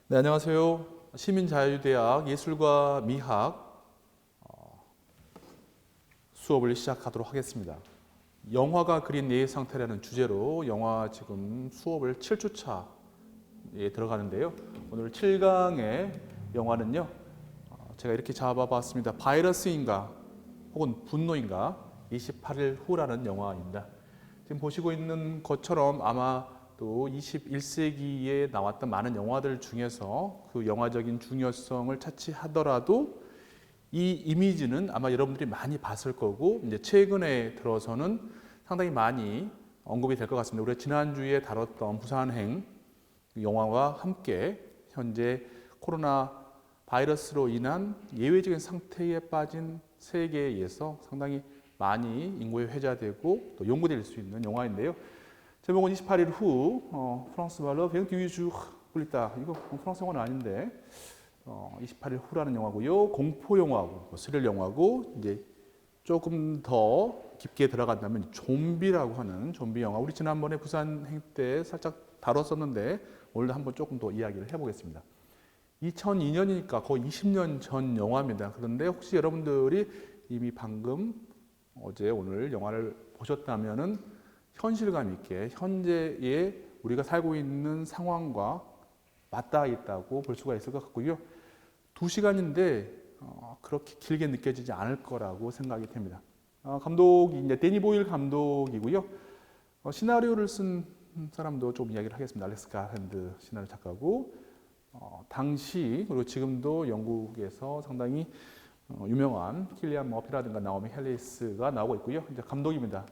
네, 안녕하세요. 시민자유대학 예술과 미학 수업을 시작하도록 하겠습니다. 영화가 그린 내 상태라는 주제로 영화 지금 수업을 7주차에 들어가는데요. 오늘 7강의 영화는요. 제가 이렇게 잡아봤습니다. 바이러스인가 혹은 분노인가 28일 후라는 영화입니다. 지금 보시고 있는 것처럼 아마 또 21세기에 나왔던 많은 영화들 중에서 그 영화적인 중요성을 차치하더라도 이 이미지는 아마 여러분들이 많이 봤을 거고 이제 최근에 들어서는 상당히 많이 언급이 될 것 같습니다. 우리가 지난주에 다뤘던 부산행 영화와 함께 현재 코로나 바이러스로 인한 예외적인 상태에 빠진 세계에서 상당히 많이 인구에 회자되고 또 연구될 수 있는 영화인데요. 제목은 28일 후 프랑스 말로 뱅 뒤주 꿀리다. 이거 프랑스 영화는 아닌데 28일 후라는 영화고요. 공포 영화고 스릴 영화고 이제 조금 더 깊게 들어간다면 좀비라고 하는 좀비 영화. 우리 지난번에 부산행 때 살짝 다뤘었는데 오늘도 한번 조금 더 이야기를 해보겠습니다. 2002년이니까 거의 20년 전 영화입니다. 그런데 혹시 여러분들이 이미 방금 어제 오늘 영화를 보셨다면은 현실감 있게 현재의 우리가 살고 있는 상황과 맞닿아 있다고 볼 수가 있을 것 같고요. 2시간인데 그렇게 길게 느껴지지 않을 거라고 생각이 됩니다. 감독이 이제 데니 보일 감독이고요. 시나리오를 쓴 사람도 좀 이야기를 하겠습니다. 알렉스 가랜드 시나리오 작가고 당시 그리고 지금도 영국에서 상당히 유명한 킬리안 머피라든가 나오미 헬리스가 나오고 있고요. 이제 감독입니다.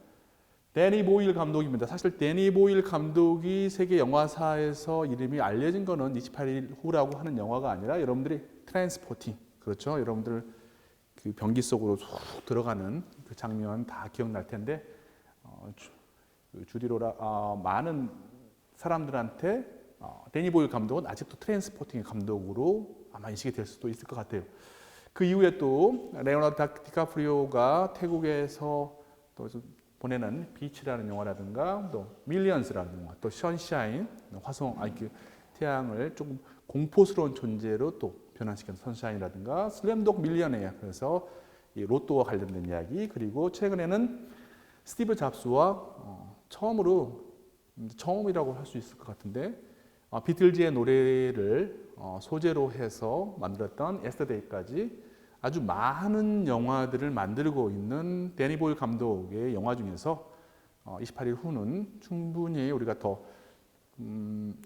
데니 보일 감독입니다. 사실 데니 보일 감독이 세계 영화사에서 이름이 알려진 거는 28일 후라고 하는 영화가 아니라 여러분들이 트랜스포팅, 그렇죠? 여러분들 그 변기 속으로 쑥 들어가는 그 장면 다 기억날 텐데 주디로라 많은 사람들한테 데니 보일 감독은 아직도 트랜스포팅의 감독으로 아마 인식이 될 수도 있을 것 같아요. 그 이후에 또 레오나르도 디카프리오가 태국에서 또 보내는 비치라는 영화라든가 또 밀리언스라는 영화, 또 선샤인, 화성, 그 태양을 조금 공포스러운 존재로 또 변환시킨 선샤인이라든가 슬램독 밀리언웨어, 그래서 이 로또와 관련된 이야기, 그리고 최근에는 스티브 잡스와 처음이라고 할 수 있을 것 같은데 비틀즈의 노래를 소재로 해서 만들었던 에스터데이까지 아주 많은 영화들을 만들고 있는 데니 보일 감독의 영화 중에서 28일 후는 충분히 우리가 더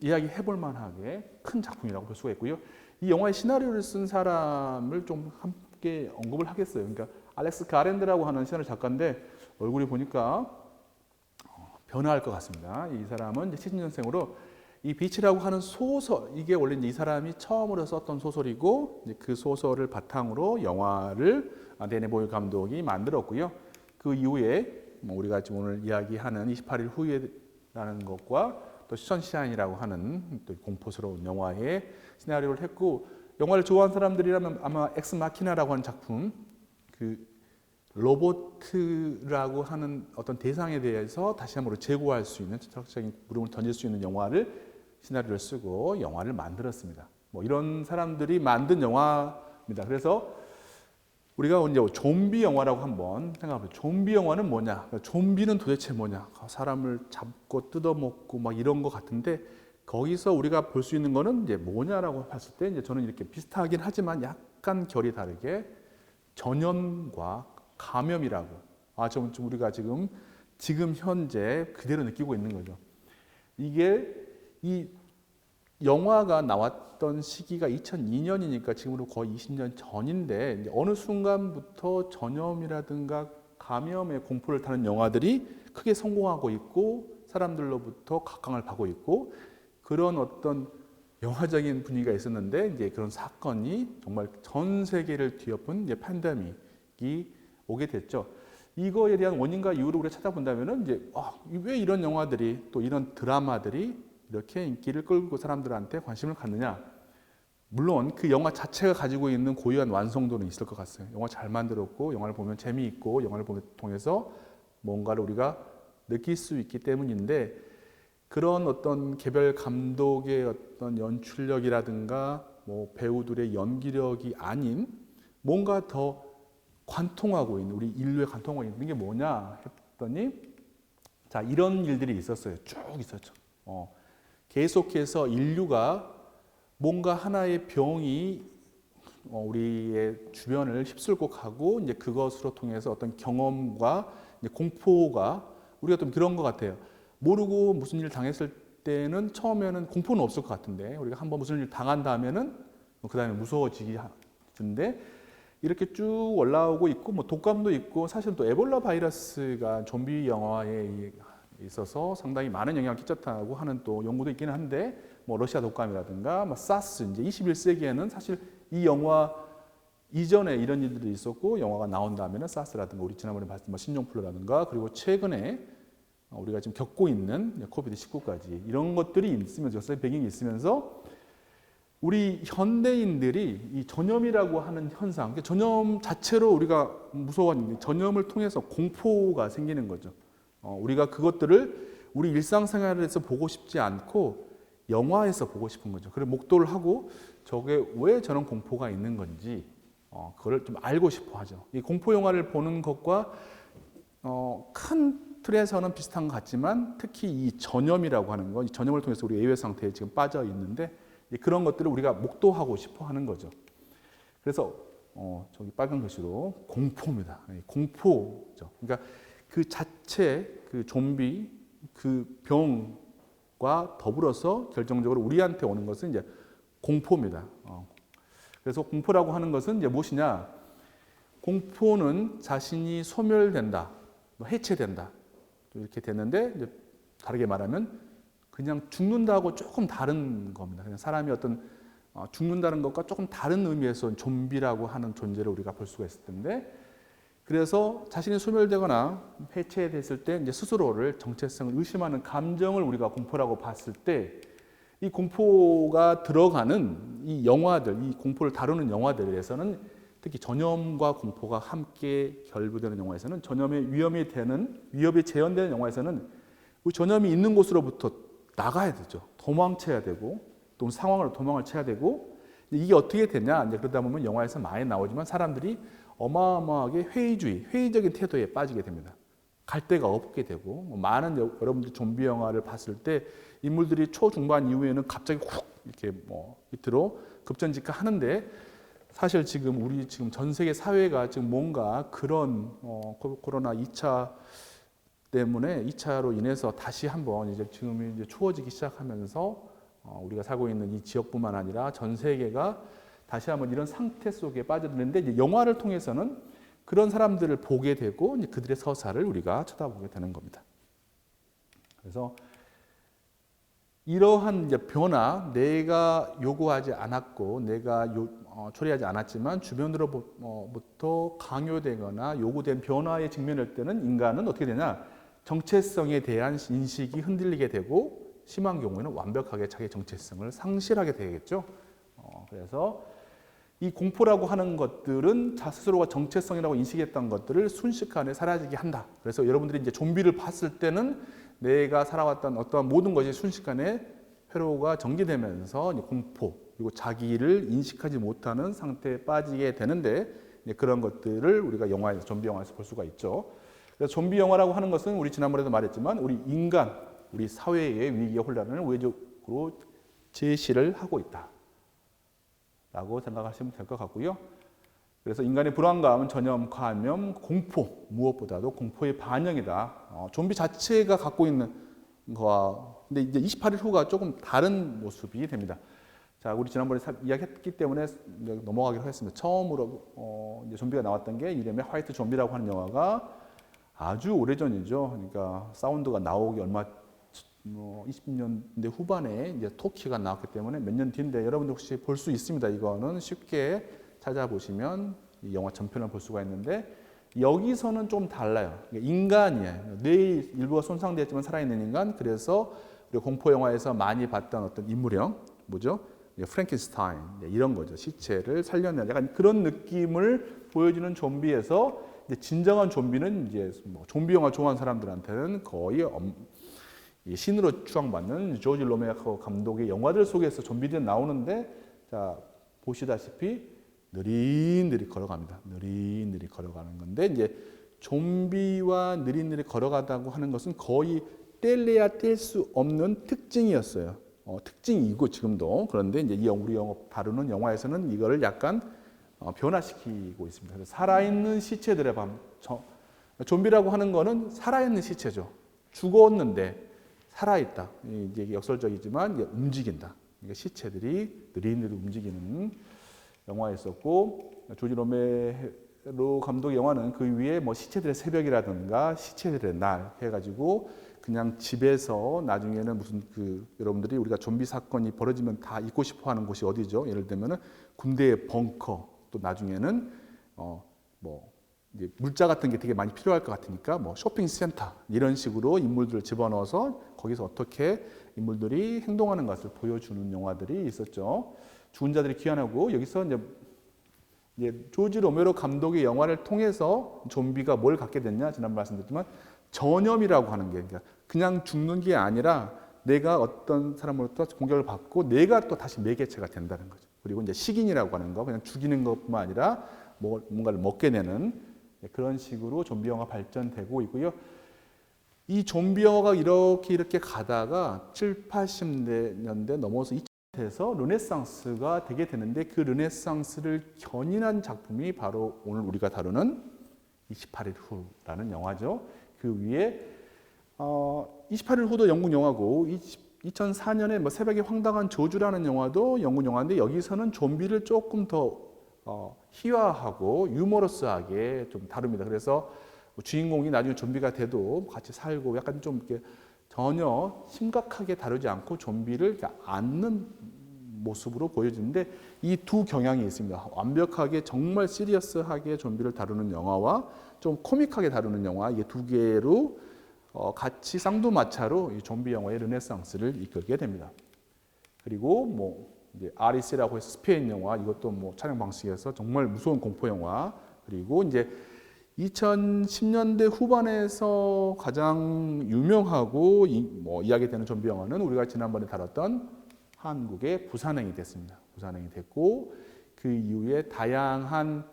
이야기해 볼 만하게 큰 작품이라고 볼 수가 있고요. 이 영화의 시나리오를 쓴 사람을 좀 함께 언급을 하겠어요. 그러니까 알렉스 가랜드라고 하는 시나리오 작가인데 얼굴이 보니까 변화할 것 같습니다. 이 사람은 70년생으로 이 비치라고 하는 소설, 이게 원래 이 사람이 처음으로 썼던 소설이고 그 소설을 바탕으로 영화를 데니 보일 감독이 만들었고요. 그 이후에 우리가 지금 오늘 이야기하는 28일 후에라는 것과 또 선샤인이라고 하는 또 공포스러운 영화의 시나리오를 했고, 영화를 좋아하는 사람들이라면 아마 엑스 마키나라고 하는 작품, 그 로보트라고 하는 어떤 대상에 대해서 다시 한번 재고할 수 있는 철학적인 물음을 던질 수 있는 영화를 시나리오를 쓰고 영화를 만들었습니다. 이런 사람들이 만든 영화입니다. 그래서 우리가 이제 좀비 영화라고 한번 생각해보죠. 좀비 영화는 뭐냐? 좀비는 도대체 뭐냐? 사람을 잡고 뜯어먹고 막 이런 것 같은데 거기서 우리가 볼 수 있는 거는 이제 뭐냐라고 봤을 때 이제 저는 이렇게 비슷하긴 하지만 약간 결이 다르게 전염과 감염이라고 좀 우리가 지금 현재 그대로 느끼고 있는 거죠. 이게 이 영화가 나왔던 시기가 2002년이니까 지금으로 거의 20년 전인데 어느 순간부터 전염이라든가 감염의 공포를 타는 영화들이 크게 성공하고 있고 사람들로부터 각광을 받고 있고 그런 어떤 영화적인 분위기가 있었는데 이제 그런 사건이 정말 전 세계를 뒤엎은 이제 팬데믹이 오게 됐죠. 이거에 대한 원인과 이유를 우리가 찾아본다면은 이제 왜 이런 영화들이 또 이런 드라마들이 이렇게 인기를 끌고 사람들한테 관심을 갖느냐. 물론 그 영화 자체가 가지고 있는 고유한 완성도는 있을 것 같아요. 영화 잘 만들었고 영화를 보면 재미있고 영화를 통해서 뭔가를 우리가 느낄 수 있기 때문인데 그런 어떤 개별 감독의 어떤 연출력이라든가 뭐 배우들의 연기력이 아닌 뭔가 더 관통하고 있는, 우리 인류에 관통하고 있는 게 뭐냐 했더니, 자, 이런 일들이 있었어요. 쭉 있었죠. 계속해서 인류가 뭔가 하나의 병이 우리의 주변을 휩쓸고 가고, 이제 그것으로 통해서 어떤 경험과 이제 공포가, 우리가 좀 그런 것 같아요. 모르고 무슨 일 당했을 때는 처음에는 공포는 없을 것 같은데, 우리가 한번 무슨 일 당한 다음에는 그 다음에 무서워지기 하는데, 이렇게 쭉 올라오고 있고, 뭐 독감도 있고, 사실 또 에볼라 바이러스가 좀비 영화에 있어서 상당히 많은 영향을 끼쳤다고 하는 또 연구도 있기는 한데, 뭐 러시아 독감이라든가 뭐 사스, 이제 21세기에는 사실 이 영화 이전에 이런 일들이 있었고, 영화가 나온 다음에는 사스라든가 우리 지난번에 봤던 뭐 신종플루라든가, 그리고 최근에 우리가 지금 겪고 있는 코비드 19까지 이런 것들이 있으면서, 역사의 배경이 있으면서 우리 현대인들이 이 전염이라고 하는 현상, 전염 자체로 우리가 무서워하는데, 전염을 통해서 공포가 생기는 거죠. 우리가 그것들을 우리 일상생활에서 보고 싶지 않고 영화에서 보고 싶은 거죠. 그래서 목도를 하고 저게 왜 저런 공포가 있는 건지 그걸 좀 알고 싶어 하죠. 이 공포 영화를 보는 것과 큰 틀에서는 비슷한 것 같지만, 특히 이 전염이라고 하는 거, 이 전염을 통해서 우리 예외 상태에 지금 빠져 있는데, 그런 것들을 우리가 목도하고 싶어 하는 거죠. 그래서 저기 빨간 글씨로 공포입니다. 공포죠. 그러니까 그 자체, 그 좀비, 그 병과 더불어서 결정적으로 우리한테 오는 것은 이제 공포입니다. 그래서 공포라고 하는 것은 이제 무엇이냐? 공포는 자신이 소멸된다, 해체된다, 이렇게 되는데, 이제 다르게 말하면 그냥 죽는다고 조금 다른 겁니다. 그냥 사람이 어떤 죽는다는 것과 조금 다른 의미에서 좀비라고 하는 존재를 우리가 볼 수가 있을 텐데, 그래서 자신이 소멸되거나 해체됐을 때 이제 스스로를, 정체성을 의심하는 감정을 우리가 공포라고 봤을 때, 이 공포가 들어가는 이 영화들, 이 공포를 다루는 영화들에서는, 특히 전염과 공포가 함께 결부되는 영화에서는, 전염의 위협이 재현되는 영화에서는 전염이 있는 곳으로부터 나가야 되죠. 도망쳐야 되고, 또 상황으로 도망을 쳐야 되고, 이게 어떻게 되냐? 이제 그러다 보면 영화에서 많이 나오지만 사람들이 어마어마하게 회의적인 태도에 빠지게 됩니다. 갈 데가 없게 되고, 많은 여러분들 좀비 영화를 봤을 때 인물들이 초중반 이후에는 갑자기 훅 이렇게 밑으로 급전직하하는데, 사실 지금 우리 지금 전 세계 사회가 지금 뭔가 그런 코로나 2차 때문에 2차로 인해서 다시 한번 이제 지금 이제 추워지기 시작하면서 우리가 살고 있는 이 지역뿐만 아니라 전 세계가 다시 한번 이런 상태 속에 빠져드는데, 이제 영화를 통해서는 그런 사람들을 보게 되고, 이제 그들의 서사를 우리가 쳐다보게 되는 겁니다. 그래서 이러한 이제 변화, 내가 요구하지 않았고, 내가 초래하지 않았지만 주변으로부터 강요되거나 요구된 변화에 직면할 때는 인간은 어떻게 되냐? 정체성에 대한 인식이 흔들리게 되고, 심한 경우에는 완벽하게 자기 정체성을 상실하게 되겠죠. 그래서 이 공포라고 하는 것들은 스스로가 정체성이라고 인식했던 것들을 순식간에 사라지게 한다. 그래서 여러분들이 이제 좀비를 봤을 때는 내가 살아왔던 어떠한 모든 것이 순식간에 회로가 정지되면서 공포, 그리고 자기를 인식하지 못하는 상태에 빠지게 되는데, 그런 것들을 우리가 영화에서, 좀비 영화에서 볼 수가 있죠. 그래서 좀비 영화라고 하는 것은 우리 지난번에도 말했지만 우리 인간, 우리 사회의 위기와 혼란을 우회적으로 제시를 하고 있다 라고 생각하시면 될 것 같고요. 그래서 인간의 불안감, 전염, 감염, 공포, 무엇보다도 공포의 반영이다. 좀비 자체가 갖고 있는 거와, 근데 이제 28일 후가 조금 다른 모습이 됩니다. 자, 우리 지난번에 이야기했기 때문에 넘어가기로 했습니다. 처음으로 이제 좀비가 나왔던 게 이름의 화이트 좀비라고 하는 영화가 아주 오래전이죠. 그러니까 사운드가 나오기 얼마 20년대 후반에 이제 토키가 나왔기 때문에 몇 년 뒤인데, 여러분들 혹시 볼 수 있습니다. 이거는 쉽게 찾아보시면 이 영화 전편을 볼 수가 있는데, 여기서는 좀 달라요. 인간이에요. 뇌의 일부가 손상되었지만 살아있는 인간. 그래서 우리 공포 영화에서 많이 봤던 어떤 인물형, 뭐죠? 프랭켄스타인, 이런 거죠. 시체를 살려내는 약간 그런 느낌을 보여주는 좀비에서, 이제 진정한 좀비는 이제 좀비 영화 좋아하는 사람들한테는 거의 이 신으로 추앙받는 조지 로메로 감독의 영화들 속에서 좀비들이 나오는데, 자 보시다시피 느릿느릿 걸어갑니다. 느릿느릿 걸어가는 건데, 이제 좀비와 느릿느릿 걸어가다고 하는 것은 거의 뗄래야 뗄 수 없는 특징이었어요. 특징이고 지금도. 그런데 이제 우리 다루는 영화에서는 이거를 약간 변화시키고 있습니다. 그래서 살아있는 시체들의 밤. 좀비라고 하는 거는 살아있는 시체죠. 죽었는데 살아있다. 이제 역설적이지만 이제 움직인다. 그러니까 시체들이 느릿느릿 움직이는 영화였었고, 조지 로메로 감독의 영화는 그 위에 뭐 시체들의 새벽이라든가 시체들의 날 해가지고 그냥 집에서 나중에는 무슨 여러분들이 우리가 좀비 사건이 벌어지면 다 있고 싶어하는 곳이 어디죠? 예를 들면은 군대의 벙커, 또 나중에는 뭐 이제 물자 같은 게 되게 많이 필요할 것 같으니까 뭐 쇼핑센터 이런 식으로 인물들을 집어넣어서 거기서 어떻게 인물들이 행동하는 것을 보여주는 영화들이 있었죠. 죽은 자들이 귀환하고, 여기서 이제 조지 로메로 감독의 영화를 통해서 좀비가 뭘 갖게 됐냐, 지난번 말씀드렸지만 전염이라고 하는 게, 그냥 죽는 게 아니라 내가 어떤 사람으로부터 공격을 받고 내가 또 다시 매개체가 된다는 거죠. 그리고 이제 식인이라고 하는 거, 그냥 죽이는 것뿐만 아니라 뭔가를 먹게 되는 그런 식으로 좀비 영화 발전되고 있고요. 이 좀비 영화가 이렇게 가다가 7, 80년대 넘어서 2000년대에서 르네상스가 되게 되는데, 그 르네상스를 견인한 작품이 바로 오늘 우리가 다루는 28일 후라는 영화죠. 그 위에 28일 후도 영국 영화고, 2004년에 뭐 새벽의 황당한 저주라는 영화도 영국 영화인데, 여기서는 좀비를 조금 더 희화하고 유머러스하게 좀 다룹니다. 그래서 주인공이 나중에 좀비가 돼도 같이 살고 약간 좀 이렇게 전혀 심각하게 다루지 않고 좀비를 안는 모습으로 보여주는데, 이 두 경향이 있습니다. 완벽하게 정말 시리어스하게 좀비를 다루는 영화와 좀 코믹하게 다루는 영화, 이게 두 개로 같이 쌍두마차로 이 좀비 영화의 르네상스를 이끌게 됩니다. 그리고 뭐 이제 아리스라고 해서 스페인 영화, 이것도 뭐 촬영 방식에서 정말 무서운 공포 영화. 그리고 이제 2010년대 후반에서 가장 유명하고 뭐 이야기되는 좀비 영화는 우리가 지난번에 다뤘던 한국의 부산행이 됐습니다. 부산행이 됐고, 그 이후에 다양한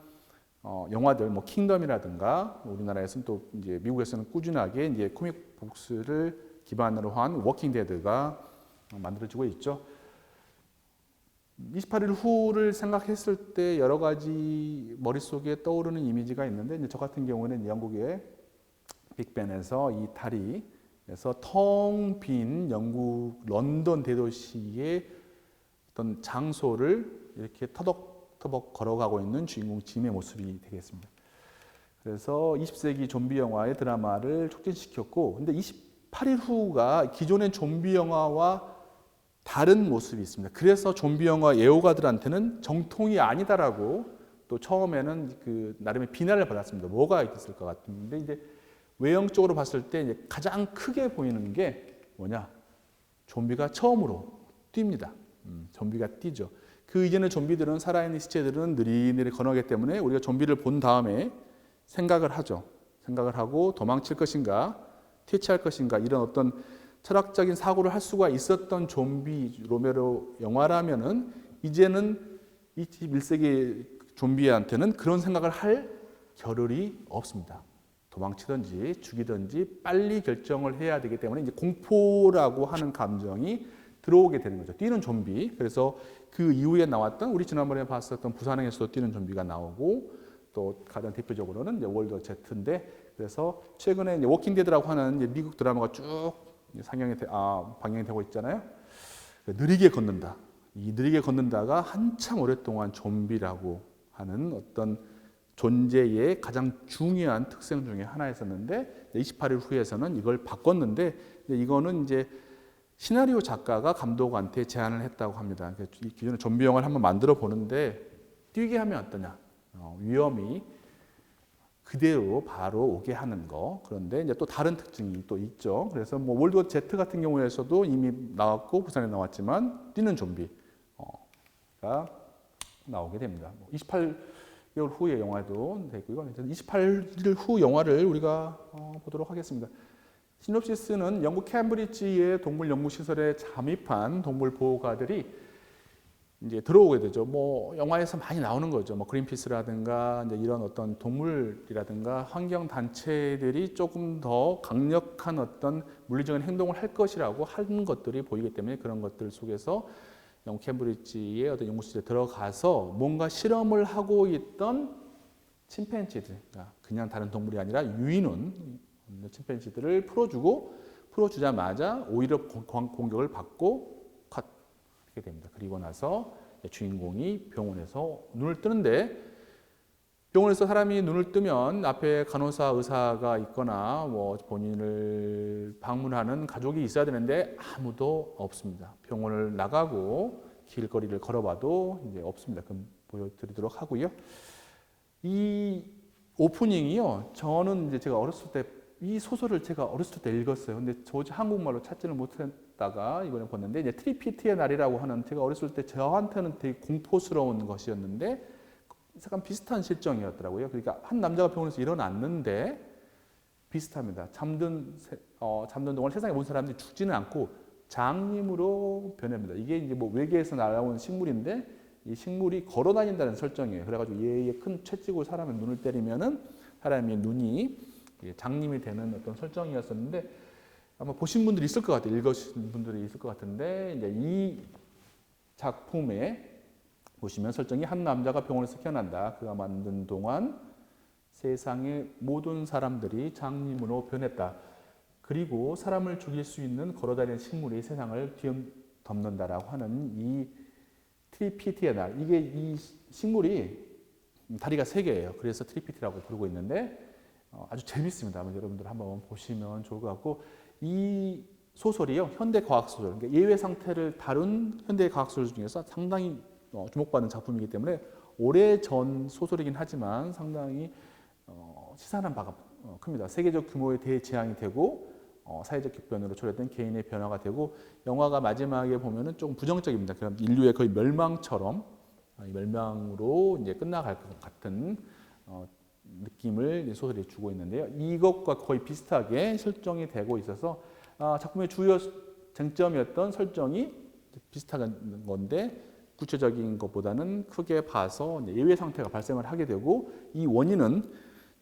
영화들, 뭐 킹덤이라든가, 우리나라에서는 또 이제 미국에서는 꾸준하게 이제 코믹 북스를 기반으로 한 워킹 데드가 만들어지고 있죠. 28일 후를 생각했을 때 여러 가지 머릿속에 떠오르는 이미지가 있는데, 이제 저 같은 경우는 영국의 빅벤에서 이 다리에서 텅 빈 영국 런던 대도시의 어떤 장소를 이렇게 터벅터벅 걸어가고 있는 주인공 짐의 모습이 되겠습니다. 그래서 20세기 좀비 영화의 드라마를 촉진시켰고, 근데 28일 후가 기존의 좀비 영화와 다른 모습이 있습니다. 그래서 좀비 영화 애호가들한테는 정통이 아니다라고 또 처음에는 나름의 비난을 받았습니다. 뭐가 있을 것 같은데, 이제 외형적으로 봤을 때 이제 가장 크게 보이는 게 뭐냐? 좀비가 처음으로 뜁니다. 좀비가 뛰죠. 그 이전의 좀비들은, 살아있는 시체들은 느릿느릿 건너기 때문에 우리가 좀비를 본 다음에 생각을 하죠. 생각을 하고 도망칠 것인가, 퇴치할 것인가, 이런 어떤 철학적인 사고를 할 수가 있었던 좀비 로메로 영화라면은, 이제는 21세기 좀비한테는 그런 생각을 할 겨를이 없습니다. 도망치든지 죽이든지 빨리 결정을 해야 되기 때문에 이제 공포라고 하는 감정이 들어오게 되는 거죠. 뛰는 좀비. 그래서 그 이후에 나왔던, 우리 지난번에 봤었던 부산행에서도 뛰는 좀비가 나오고, 또 가장 대표적으로는 이제 월드 Z인데, 그래서 최근에 이제 워킹 데드라고 하는 이제 미국 드라마가 쭉 방영이 되고 있잖아요. 느리게 걷는다. 이 느리게 걷는다가 한참 오랫동안 좀비라고 하는 어떤 존재의 가장 중요한 특성 중에 하나였었는데, 28일 후에서는 이걸 바꿨는데, 이거는 이제 시나리오 작가가 감독한테 제안을 했다고 합니다. 기존에 좀비 영화를 한번 만들어 보는데 뛰게 하면 어떠냐? 위험이 그대로 바로 오게 하는 거. 그런데 이제 또 다른 특징이 또 있죠. 그래서 뭐 월드 Z 같은 경우에서도 이미 나왔고 부산에 나왔지만 뛰는 좀비가 나오게 됩니다. 28개월 후의 영화도 되고요. 28일 후 영화를 우리가 보도록 하겠습니다. 시놉시스는 영국 캠브리지의 동물 연구 시설에 잠입한 동물 보호가들이 이제 들어오게 되죠. 뭐 영화에서 많이 나오는 거죠. 뭐 그린피스라든가 이제 이런 어떤 동물이라든가 환경 단체들이 조금 더 강력한 어떤 물리적인 행동을 할 것이라고 하는 것들이 보이기 때문에 그런 것들 속에서 영국 캠브리지의 어떤 연구실에 들어가서 뭔가 실험을 하고 있던 침팬지들, 그러니까 그냥 다른 동물이 아니라 유인원 침팬지들을 풀어주자마자 오히려 공격을 받고 컷 이렇게 됩니다. 그리고 나서 주인공이 병원에서 눈을 뜨는데, 병원에서 사람이 눈을 뜨면 앞에 간호사, 의사가 있거나 뭐 본인을 방문하는 가족이 있어야 되는데 아무도 없습니다. 병원을 나가고 길거리를 걸어봐도 이제 없습니다. 그럼 보여드리도록 하고요. 이 오프닝이요. 저는 이제 제가 어렸을 때 이 소설을 제가 어렸을 때 읽었어요. 근데 도저히 한국말로 찾지를 못했다가 이번에 봤는데 이제 트리피트의 날이라고 하는, 제가 어렸을 때 저한테는 되게 공포스러운 것이었는데 약간 비슷한 실정이었더라고요. 그러니까 한 남자가 병원에서 일어났는데 비슷합니다. 잠든 동안 세상에 본 사람들이 죽지는 않고 장님으로 변합니다. 이게 이제 뭐 외계에서 날아온 식물인데 이 식물이 걸어 다닌다는 설정이에요. 그래가지고 얘의 큰 채찍으로 사람의 눈을 때리면은 사람의 눈이 장님이 되는 어떤 설정이었었는데, 아마 보신 분들이 있을 것 같아요. 읽으신 분들이 있을 것 같은데, 이제 이 작품에 보시면 설정이 한 남자가 병원에서 태어난다. 그가 만든 동안 세상의 모든 사람들이 장님으로 변했다. 그리고 사람을 죽일 수 있는 걸어다니는 식물이 세상을 뒤덮는다라고 하는 이 트리피트의 날. 이게 이 식물이 다리가 3개예요. 그래서 트리피트라고 부르고 있는데 아주 재밌습니다. 여러분들 한번 보시면 좋을 것 같고, 이 소설이요, 현대 과학 소설, 그러니까 예외 상태를 다룬 현대 과학 소설 중에서 상당히 주목받는 작품이기 때문에 오래전 소설이긴 하지만 상당히 시사하는 바가 큽니다. 세계적 규모의 대재앙이 되고 사회적 격변으로 초래된 개인의 변화가 되고, 영화가 마지막에 보면은 조금 부정적입니다. 그럼 인류의 거의 멸망처럼 멸망으로 이제 끝나갈 것 같은 느낌을 소설이 주고 있는데요. 이것과 거의 비슷하게 설정이 되고 있어서 작품의 주요 쟁점이었던 설정이 비슷한 건데 구체적인 것보다는 크게 봐서 예외 상태가 발생을 하게 되고, 이 원인은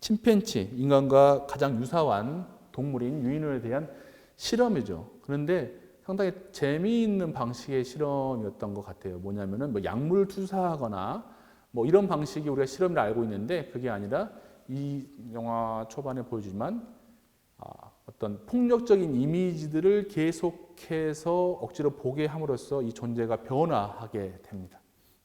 침팬지, 인간과 가장 유사한 동물인 유인원에 대한 실험이죠. 그런데 상당히 재미있는 방식의 실험이었던 것 같아요. 뭐냐면은 뭐 약물 투사하거나 뭐 이런 방식이 우리가 실험을 알고 있는데, 그게 아니라 이 영화 초반에 보여주지만 어떤 폭력적인 이미지들을 계속해서 억지로 보게 함으로써 이 존재가 변화하게 됩니다.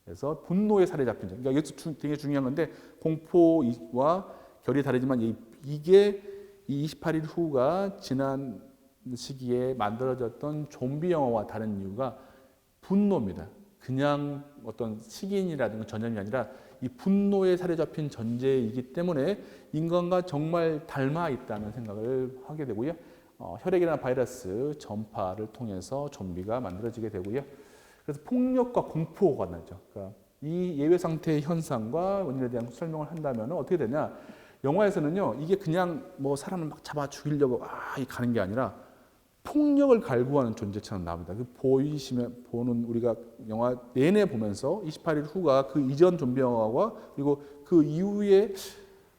그래서 분노의 살에 잡힌 존재. 그러니까 이것도 되게 중요한 건데, 공포와 결이 다르지만 이게 이 28일 후가 지난 시기에 만들어졌던 좀비 영화와 다른 이유가 분노입니다. 그냥 어떤 식인이라든가 전염이 아니라 이 분노에 사로잡힌 존재이기 때문에 인간과 정말 닮아 있다는 생각을 하게 되고요. 혈액이나 바이러스 전파를 통해서 좀비가 만들어지게 되고요. 그래서 폭력과 공포가 나죠. 그러니까 이 예외 상태의 현상과 원인에 대한 설명을 한다면 어떻게 되냐? 영화에서는요, 이게 그냥 뭐 사람을 막 잡아 죽이려고 가는 게 아니라 폭력을 갈구하는 존재처럼 나옵니다. 보는 우리가 영화 내내 보면서 28일 후가 그 이전 좀비 영화와 그리고 그 이후에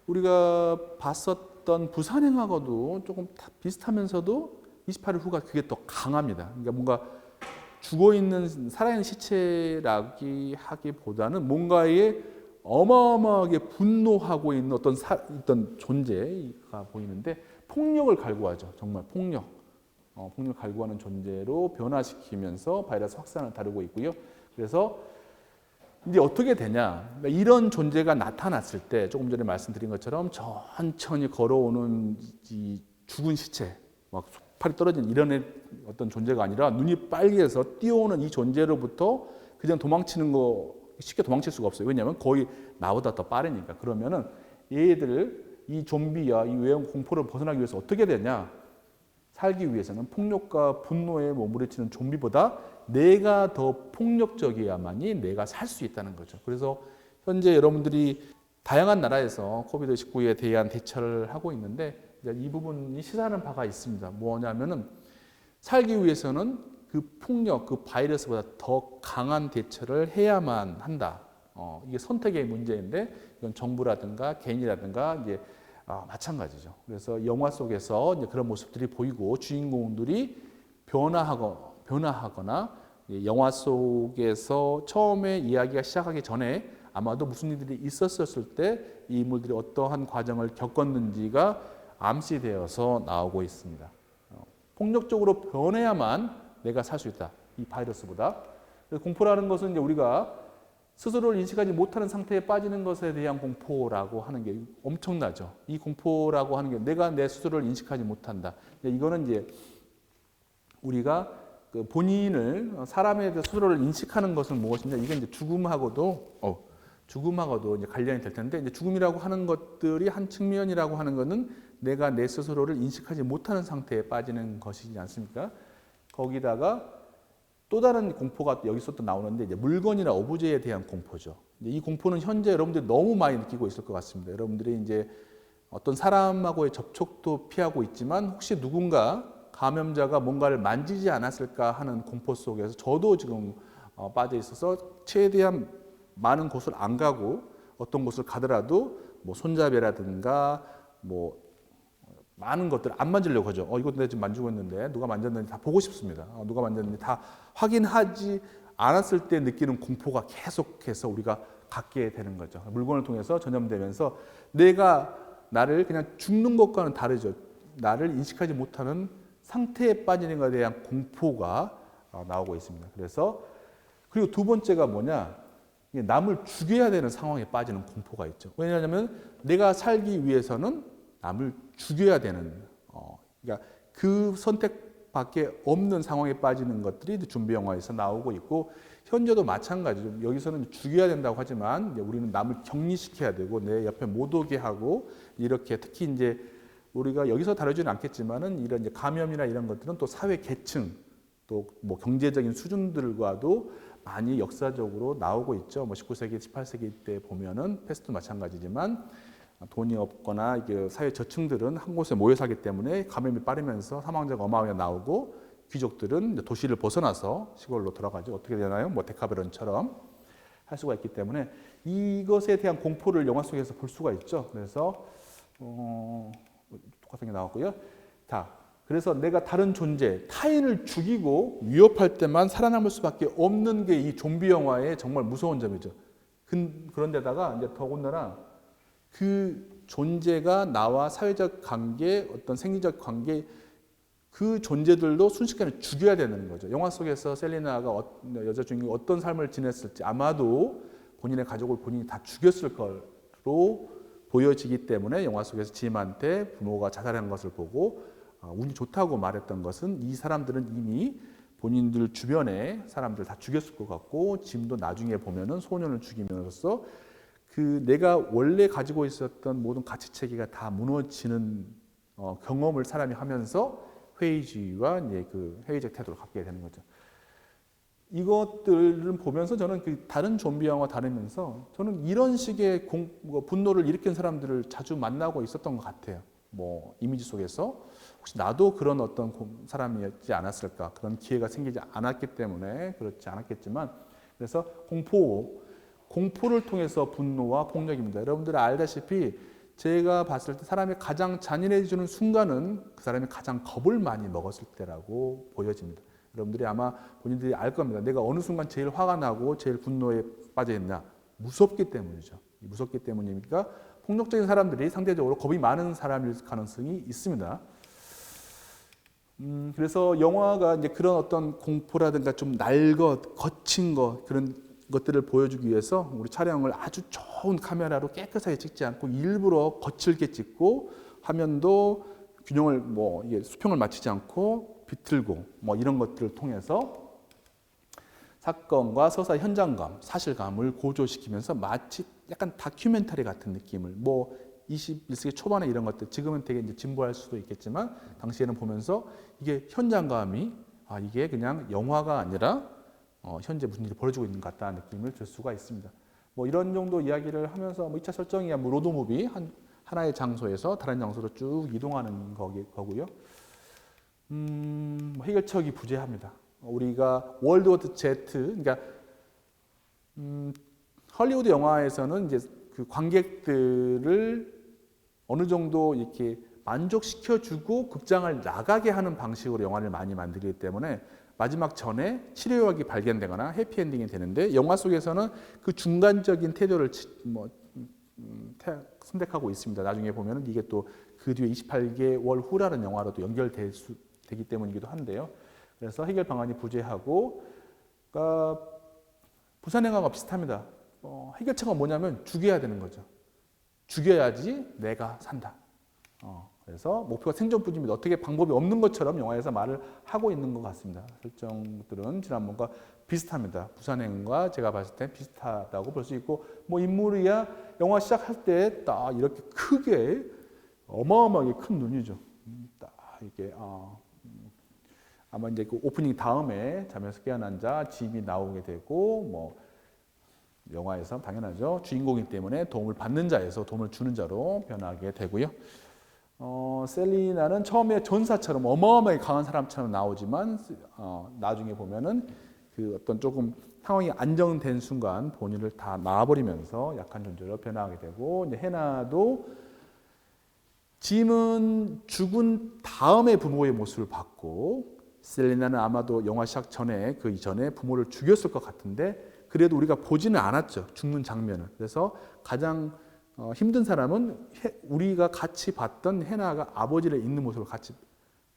우리가 봤었던 부산행하고도 조금 비슷하면서도 28일 후가 그게 더 강합니다. 그러니까 뭔가 죽어있는 살아있는 시체라기 하기보다는 뭔가에 어마어마하게 분노하고 있는 어떤 존재가 보이는데, 폭력을 갈구하죠. 정말 폭력을 갈구하는 존재로 변화시키면서 바이러스 확산을 다루고 있고요. 그래서 이제 어떻게 되냐? 이런 존재가 나타났을 때 조금 전에 말씀드린 것처럼 천천히 걸어오는 이 죽은 시체, 막 팔이 떨어진 이런 어떤 존재가 아니라 눈이 빨개서 뛰어오는 이 존재로부터 그냥 쉽게 도망칠 수가 없어요. 왜냐하면 거의 나보다 더 빠르니까. 그러면은 얘들을 이 좀비야 이 외형 공포를 벗어나기 위해서 어떻게 되냐? 살기 위해서는 폭력과 분노에 몸부림치는 좀비보다 내가 더 폭력적이어야만이 내가 살 수 있다는 거죠. 그래서 현재 여러분들이 다양한 나라에서 코비드19에 대한 대처를 하고 있는데, 이제 이 부분이 시사하는 바가 있습니다. 뭐냐면은 살기 위해서는 그 폭력, 그 바이러스보다 더 강한 대처를 해야만 한다. 이게 선택의 문제인데 이건 정부라든가 개인이라든가 이제 마찬가지죠. 그래서 영화 속에서 이제 그런 모습들이 보이고 주인공들이 변화하거나 영화 속에서 처음에 이야기가 시작하기 전에 아마도 무슨 일들이 있었을 때 이 인물들이 어떠한 과정을 겪었는지가 암시되어서 나오고 있습니다. 폭력적으로 변해야만 내가 살 수 있다. 이 바이러스보다. 그래서 공포라는 것은 이제 우리가 스스로를 인식하지 못하는 상태에 빠지는 것에 대한 공포라고 하는 게 엄청나죠. 이 공포라고 하는 게 내가 내 스스로를 인식하지 못한다. 이거는 이제 우리가 그 본인을 사람에 대해 스스로를 인식하는 것은 무엇이냐? 이게 이제 죽음하고도 이제 관련이 될 텐데 이제 죽음이라고 하는 것들이 한 측면이라고 하는 것은 내가 내 스스로를 인식하지 못하는 상태에 빠지는 것이지 않습니까? 거기다가 또 다른 공포가 여기서 또 나오는데 이제 물건이나 오브제에 대한 공포죠. 이 공포는 현재 여러분들이 너무 많이 느끼고 있을 것 같습니다. 여러분들이 이제 어떤 사람하고의 접촉도 피하고 있지만 혹시 누군가 감염자가 뭔가를 만지지 않았을까 하는 공포 속에서 저도 지금 빠져 있어서 최대한 많은 곳을 안 가고 어떤 곳을 가더라도 뭐 손잡이라든가 뭐 많은 것들 안 만지려고 하죠. 이것도 내가 지금 만지고 있는데 누가 만졌는지 다 보고 싶습니다. 누가 만졌는지 다 확인하지 않았을 때 느끼는 공포가 계속해서 우리가 갖게 되는 거죠. 물건을 통해서 전염되면서 내가 나를 그냥 죽는 것과는 다르죠. 나를 인식하지 못하는 상태에 빠지는 것에 대한 공포가 나오고 있습니다. 그리고 두 번째가 뭐냐? 남을 죽여야 되는 상황에 빠지는 공포가 있죠. 왜냐하면 내가 살기 위해서는 남을 죽여야 되는, 그러니까 그 선택밖에 없는 상황에 빠지는 것들이 좀비 영화에서 나오고 있고 현재도 마찬가지죠. 여기서는 죽여야 된다고 하지만 우리는 남을 격리시켜야 되고 내 옆에 못 오게 하고 이렇게 특히 이제 우리가 여기서 다루지는 않겠지만은 이런 이제 감염이나 이런 것들은 또 사회 계층 또 뭐 경제적인 수준들과도 많이 역사적으로 나오고 있죠. 뭐 19세기, 18세기 때 보면은 패스트도 마찬가지지만 돈이 없거나 이게 사회 저층들은 한 곳에 모여 살기 때문에 감염이 빠르면서 사망자가 어마어마하게 나오고 귀족들은 도시를 벗어나서 시골로 돌아가죠. 어떻게 되나요? 뭐 데카베론처럼 할 수가 있기 때문에 이것에 대한 공포를 영화 속에서 볼 수가 있죠. 그래서 똑같은 게 나왔고요. 그래서 내가 다른 존재, 타인을 죽이고 위협할 때만 살아남을 수밖에 없는 게 이 좀비 영화의 정말 무서운 점이죠. 그런데다가 이제 더군다나 그 존재가 나와 사회적 관계, 어떤 생리적 관계, 그 존재들도 순식간에 죽여야 되는 거죠. 영화 속에서 셀리나가 여자 주인공이 어떤 삶을 지냈을지 아마도 본인의 가족을 본인이 다 죽였을 거로 보여지기 때문에 영화 속에서 짐한테 부모가 자살한 것을 보고 운이 좋다고 말했던 것은 이 사람들은 이미 본인들 주변에 사람들 다 죽였을 것 같고 짐도 나중에 보면은 소년을 죽이면서 그 내가 원래 가지고 있었던 모든 가치 체계가 다 무너지는 경험을 사람이 하면서 회의주의와 이제 그 회의적 태도를 갖게 되는 거죠. 이것들을 보면서 저는 그 다른 좀비 영화 다루면서 저는 이런 식의 분노를 일으킨 사람들을 자주 만나고 있었던 것 같아요. 뭐 이미지 속에서 혹시 나도 그런 어떤 사람이었지 않았을까, 그런 기회가 생기지 않았기 때문에 그렇지 않았겠지만, 그래서 공포를 통해서 분노와 폭력입니다. 여러분들 알다시피 제가 봤을 때 사람이 가장 잔인해지는 순간은 그 사람이 가장 겁을 많이 먹었을 때라고 보여집니다. 여러분들이 아마 본인들이 알 겁니다. 내가 어느 순간 제일 화가 나고 제일 분노에 빠져 있나? 무섭기 때문이죠. 무섭기 때문이니까 폭력적인 사람들이 상대적으로 겁이 많은 사람일 가능성이 있습니다. 그래서 영화가 이제 그런 어떤 공포라든가 좀 거친 그런 것들을 보여주기 위해서 우리 촬영을 아주 좋은 카메라로 깨끗하게 찍지 않고 일부러 거칠게 찍고 화면도 균형을 이게 수평을 맞추지 않고 비틀고 이런 것들을 통해서 사건과 서사 현장감, 사실감을 고조시키면서 마치 약간 다큐멘터리 같은 느낌을 21세기 초반에 이런 것들 지금은 되게 이제 진보할 수도 있겠지만 당시에는 보면서 이게 현장감이 이게 그냥 영화가 아니라 현재 무슨 일이 벌어지고 있는 것 같다는 느낌을 줄 수가 있습니다. 이런 정도 이야기를 하면서 2차 설정이야 로드무비 한 하나의 장소에서 다른 장소로 쭉 이동하는 거고요. 해결책이 부재합니다. 우리가 월드워드 Z, 그러니까 헐리우드 영화에서는 이제 그 관객들을 어느 정도 이렇게 만족시켜주고 극장을 나가게 하는 방식으로 영화를 많이 만들기 때문에 마지막 전에 치료약이 발견되거나 해피엔딩이 되는데, 영화 속에서는 그 중간적인 태도를 선택하고 있습니다. 나중에 보면은 이게 또 그 뒤에 28개월 후라는 영화로도 되기 때문이기도 한데요. 그래서 해결 방안이 부재하고, 그러니까 부산행화가 비슷합니다. 해결책은 뭐냐면 죽여야 되는 거죠. 죽여야지 내가 산다. 그래서 목표가 생존뿐입니다. 어떻게 방법이 없는 것처럼 영화에서 말을 하고 있는 것 같습니다. 설정들은 지난번과 비슷합니다. 부산행과 제가 봤을 때 비슷하다고 볼 수 있고, 뭐 인물이야 영화 시작할 때 딱 이렇게 크게 어마어마하게 큰 눈이죠. 딱 이게 아마 이제 그 오프닝 다음에 잠에서 깨어난 자 집이 나오게 되고, 뭐 영화에서 당연하죠. 주인공이기 때문에 도움을 받는 자에서 도움을 주는 자로 변하게 되고요. 셀리나는 처음에 전사처럼 어마어마하게 강한 사람처럼 나오지만 나중에 보면은 그 어떤 조금 상황이 안정된 순간 본인을 다 놔버리면서 약한 존재로 변하게 되고, 이제 해나도 짐은 죽은 다음에 부모의 모습을 봤고, 셀리나는 아마도 영화 시작 전에 그 이전에 부모를 죽였을 것 같은데 그래도 우리가 보지는 않았죠. 죽는 장면을. 그래서 가장 힘든 사람은 우리가 같이 봤던 해나가 아버지를 잊는 모습을 같이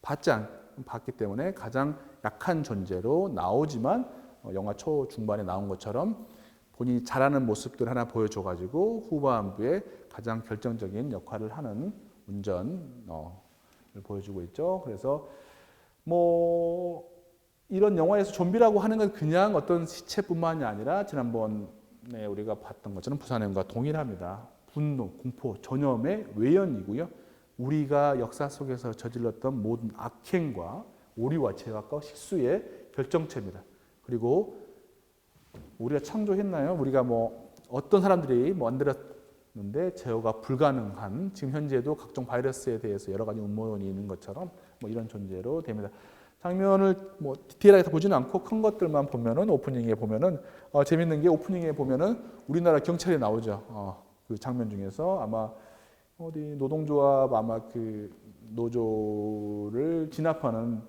봤기 때문에 가장 약한 존재로 나오지만 영화 초중반에 나온 것처럼 본인이 잘하는 모습들 하나 보여줘가지고 후반부에 가장 결정적인 역할을 하는 운전을 보여주고 있죠. 그래서 뭐 이런 영화에서 좀비라고 하는 건 그냥 어떤 시체뿐만이 아니라 지난번에 우리가 봤던 것처럼 부산행과 동일합니다. 분노, 공포, 전염의 외연이고요. 우리가 역사 속에서 저질렀던 모든 악행과 오리와 제각과 식수의 결정체입니다. 그리고 우리가 창조했나요? 우리가 뭐 어떤 사람들이 만들었는데 제어가 불가능한, 지금 현재도 각종 바이러스에 대해서 여러 가지 음모론이 있는 것처럼 뭐 이런 존재로 됩니다. 장면을 뭐 디테일하게 다 보지는 않고 큰 것들만 보면은 오프닝에 보면은 재밌는 게 오프닝에 보면은 우리나라 경찰이 나오죠. 그 장면 중에서 아마 어디 노동조합 아마 그 노조를 진압하는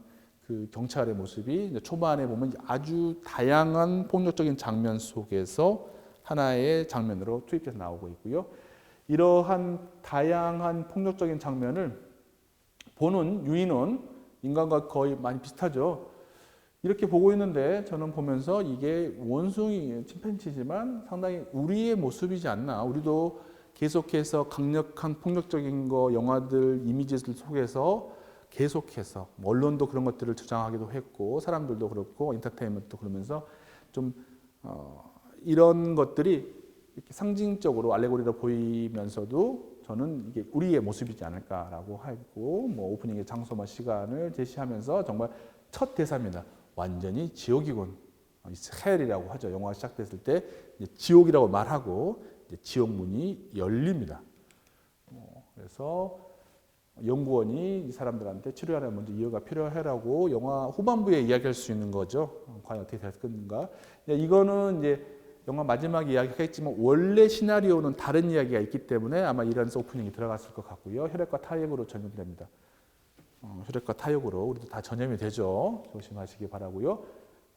그 경찰의 모습이 이제 초반에 보면 아주 다양한 폭력적인 장면 속에서 하나의 장면으로 투입돼서 나오고 있고요. 이러한 다양한 폭력적인 장면을 보는 유인원 인간과 거의 많이 비슷하죠. 이렇게 보고 있는데 저는 보면서 이게 원숭이 침팬지지만 상당히 우리의 모습이지 않나. 우리도 계속해서 강력한 폭력적인 거 영화들 이미지들 속에서 계속해서 언론도 그런 것들을 주장하기도 했고 사람들도 그렇고 엔터테인먼트도 그러면서 좀 이런 것들이 이렇게 상징적으로 알레고리로 보이면서도 저는 이게 우리의 모습이지 않을까라고 하고, 뭐 오프닝의 장소와 시간을 제시하면서 정말 첫 대사입니다. 완전히 지옥이군. 헬이라고 하죠. 영화가 시작됐을 때 지옥이라고 말하고 이제 지옥 문이 열립니다. 그래서 연구원이 이 사람들한테 치료하려 먼저 이해가 필요하라고 영화 후반부에 이야기할 수 있는 거죠. 과연 어떻게 될 건가? 이거는 이제 영화 마지막 이야기하겠지만 원래 시나리오는 다른 이야기가 있기 때문에 아마 이런 오프닝이 들어갔을 것 같고요. 혈액과 타액으로 전염됩니다. 혈액과 타액으로 우리도 다 전염이 되죠. 조심하시기 바라고요.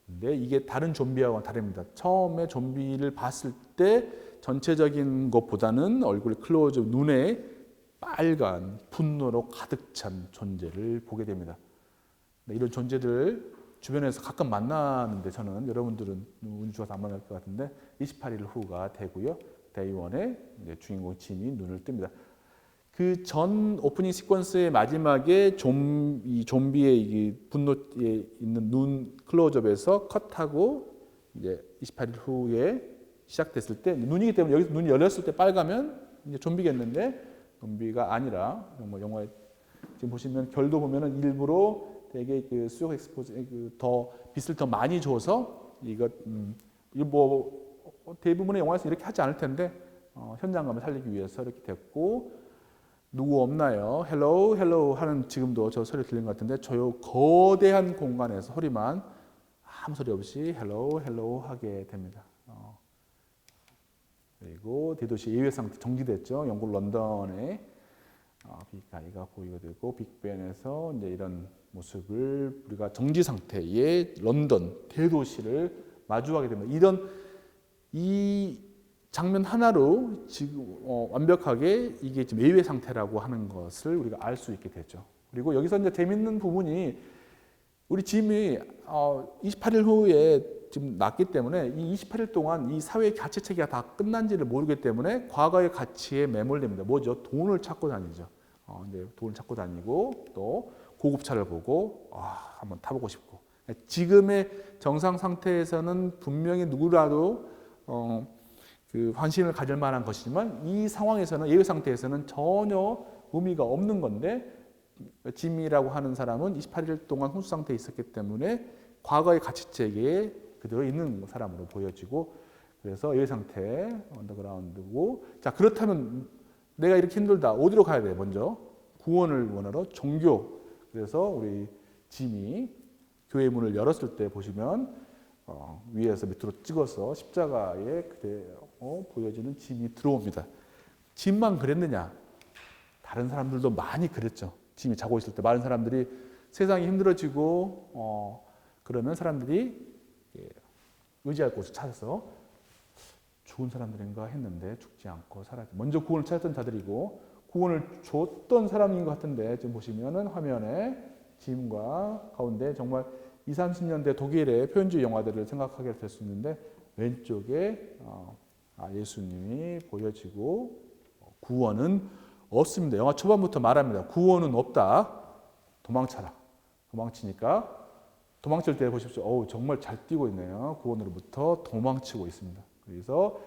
근데 이게 다른 좀비하고는 다릅니다. 처음에 좀비를 봤을 때 전체적인 것보다는 얼굴 클로즈 눈에 빨간 분노로 가득 찬 존재를 보게 됩니다. 이런 존재들 주변에서 가끔 만나는데 저는 여러분들은 운이 좋아서 안 만날 것 같은데 28일 후가 되고요. 데이원의 주인공 짐이 눈을 뜹니다. 그 전 오프닝 시퀀스의 마지막에 좀비의 이 분노에 있는 눈 클로즈업에서 컷하고 이제 28일 후에 시작됐을 때 눈이기 때문에 여기서 눈이 열렸을 때 빨가면 이제 좀비겠는데 좀비가 아니라 뭐 영화에 지금 보시면 결도 보면은 일부러 되게 그 수역 엑스포즈 더 빛을 더 많이 줘서 이거 뭐 대부분의 영화에서 이렇게 하지 않을 텐데 현장감을 살리기 위해서 이렇게 됐고, 누구 없나요? 헬로우 헬로우 하는 지금도 저 소리 들린 것 같은데 저 거대한 공간에서 소리만 아무 소리 없이 헬로우 헬로우 하게 됩니다. 그리고 대도시 예외 상태 정지됐죠. 영국 런던에 빅아이가 보이게 되고 빅벤에서 이제 이런 모습을 우리가 정지 상태의 런던 대도시를 마주하게 됩니다. 이 장면 하나로 지금 완벽하게 이게 지금 예외 상태라고 하는 것을 우리가 알 수 있게 되죠. 그리고 여기서 이제 재밌는 부분이 우리 짐이 28일 후에 지금 났기 때문에 이 28일 동안 이 사회의 가치 체계가 다 끝난지를 모르기 때문에 과거의 가치에 매몰됩니다. 뭐죠? 돈을 찾고 다니죠. 이제 돈을 찾고 다니고 또 고급차를 보고 한번 타보고 싶고. 지금의 정상 상태에서는 분명히 누구라도 그 관심을 가질 만한 것이지만 이 상황에서는 예외 상태에서는 전혀 의미가 없는 건데 짐이라고 하는 사람은 28일 동안 혼수 상태에 있었기 때문에 과거의 가치체계에 그대로 있는 사람으로 보여지고 그래서 예외 상태 언더그라운드고 자 그렇다면 내가 이렇게 힘들다 어디로 가야 돼? 먼저 구원을 원하러 종교 그래서 우리 짐이 교회 문을 열었을 때 보시면 위에서 밑으로 찍어서 십자가에 그대로 보여지는 짐이 들어옵니다. 짐만 그랬느냐? 다른 사람들도 많이 그랬죠. 짐이 자고 있을 때 많은 사람들이 세상이 힘들어지고 그러면 사람들이 의지할 곳을 찾아서 죽은 사람들인가 했는데 죽지 않고 살았죠. 먼저 구원을 찾았던 자들이고 구원을 줬던 사람인 것 같은데 지금 보시면은 화면에 짐과 가운데 정말 20, 30년대 독일의 표현주의 영화들을 생각하게 될 수 있는데 왼쪽에 예수님이 보여지고 구원은 없습니다. 영화 초반부터 말합니다. 구원은 없다. 도망쳐라. 도망치니까 도망칠 때 보십시오. 정말 잘 뛰고 있네요. 구원으로부터 도망치고 있습니다. 그래서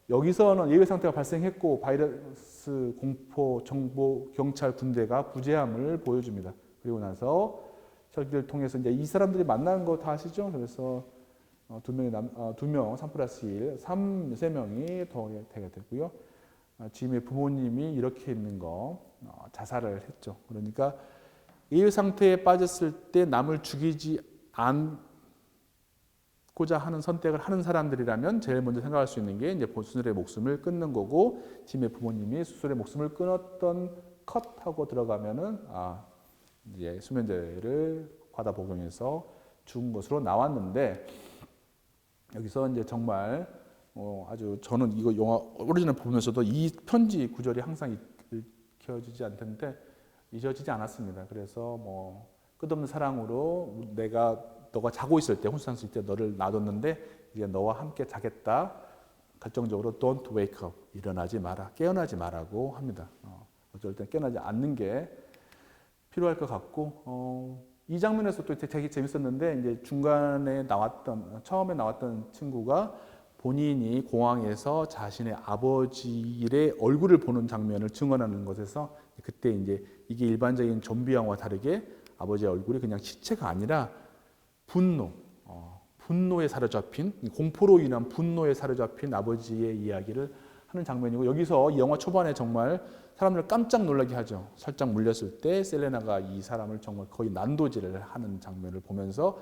여기서는 예외 상태가 발생했고 바이러스, 공포, 정보, 경찰, 군대가 부재함을 보여줍니다. 그리고 나서 설교를 통해서 이제 이 사람들이 만나는 거 다 아시죠? 그래서 두 명, 3+1, 3명이 더 되게 되고요. 짐의 부모님이 이렇게 있는 거 자살을 했죠. 그러니까 예외 상태에 빠졌을 때 남을 죽이지 않고자 하는 선택을 하는 사람들이라면 제일 먼저 생각할 수 있는 게 이제 스스로의 목숨을 끊는 거고 짐의 부모님이 스스로의 목숨을 끊었던 컷하고 들어가면은 이제 수면제를 과다 복용해서 죽은 것으로 나왔는데 여기서 이제 정말 아주 저는 이거 영화 오리지널 보면서도 이 편지 구절이 항상 읽혀지지 않던데 잊어지지 않았습니다. 그래서 끝없는 사랑으로 너가 자고 있을 때 혼수 상태 때 너를 놔뒀는데 이제 너와 함께 자겠다. 결정적으로 don't wake up 일어나지 마라 깨어나지 마라고 합니다. 어쩔 땐 깨어나지 않는 게 필요할 것 같고 이 장면에서 또 되게 재밌었는데 이제 처음에 나왔던 친구가 본인이 공항에서 자신의 아버지의 얼굴을 보는 장면을 증언하는 것에서 그때 이제 이게 일반적인 좀비 영화와 다르게 아버지의 얼굴이 그냥 시체가 아니라 분노에 사로잡힌 공포로 인한 분노에 사로잡힌 아버지의 이야기를 하는 장면이고 여기서 이 영화 초반에 정말 사람들을 깜짝 놀라게 하죠. 살짝 물렸을 때 셀레나가 이 사람을 정말 거의 난도질을 하는 장면을 보면서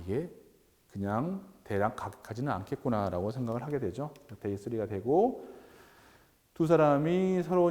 이게 그냥 대략 가지는 않겠구나라고 생각을 하게 되죠. 데이 3가 되고 두 사람이 서로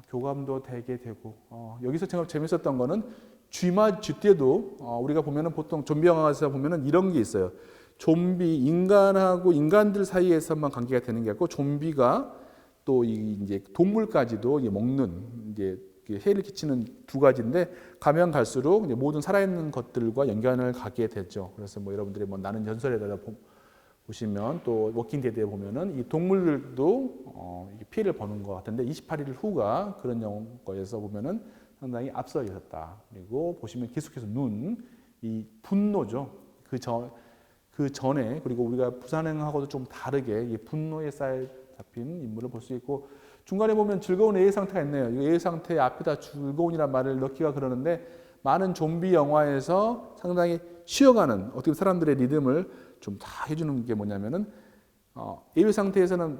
교감도 되게 되고 여기서 제가 재밌었던 거는 쥐 때도 우리가 보면은 보통 좀비 영화에서 보면은 이런 게 있어요. 좀비 인간하고 인간들 사이에서만 관계가 되는 게 아니고 좀비가 또 이제 동물까지도 먹는 이제 해를 끼치는 두 가지인데 가면 갈수록 이제 모든 살아있는 것들과 연관을 갖게 되죠. 그래서 여러분들이 나는 전설에다 보시면 또 워킹 데드에 보면은 이 동물들도 피해를 보는 것 같은데 28일 후가 그런 거에서 보면은 상당히 앞서 있었다. 그리고 보시면 계속해서 이 분노죠. 그 전에 그리고 우리가 부산행하고도 좀 다르게 이 분노에 잡힌 인물을 볼 수 있고 중간에 보면 즐거운 예외 상태가 있네요. 이 예외 상태 앞에다 즐거운이란 말을 넣기가 그러는데 많은 좀비 영화에서 상당히 쉬어가는 어떻게 사람들의 리듬을 좀 다 해주는 게 뭐냐면은 예외 상태에서는